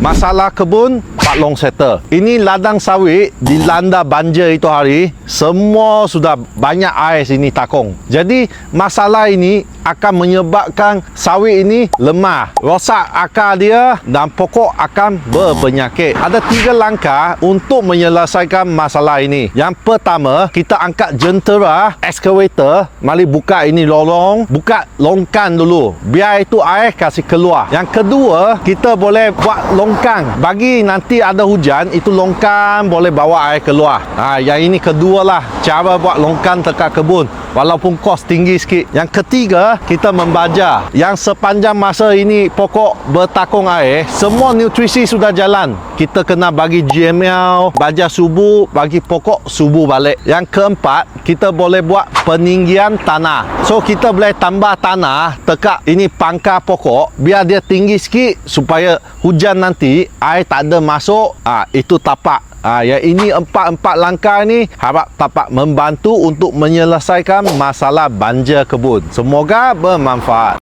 Masalah kebun, Pak Long settle. Ini ladang sawit dilanda banjir itu hari, semua sudah banyak air sini takung. Jadi masalah ini akan menyebabkan sawit ini lemah, rosak akar dia dan pokok akan berpenyakit. Ada 3 langkah untuk menyelesaikan masalah ini. Yang pertama, kita angkat jentera excavator, mari buka ini lorong, buka longkang dulu, biar itu air kasih keluar. Yang kedua, kita boleh buat longkang, bagi nanti ada hujan, itu longkang boleh bawa air keluar. Yang ini kedua lah, cara buat longkang dekat kebun, walaupun kos tinggi sikit. Yang ketiga, kita membaja. Yang sepanjang masa ini pokok bertakung air, semua nutrisi sudah jalan, kita kena bagi GML, baja subuh, bagi pokok subuh balik. Yang keempat, kita boleh buat peninggian tanah. So kita boleh tambah tanah dekat ini pangkal pokok, biar dia tinggi sikit, supaya hujan nanti air tak ada masuk. Itu tapak. Yang ini empat langkah ni harap dapat membantu untuk menyelesaikan masalah banjir kebun. Semoga bermanfaat.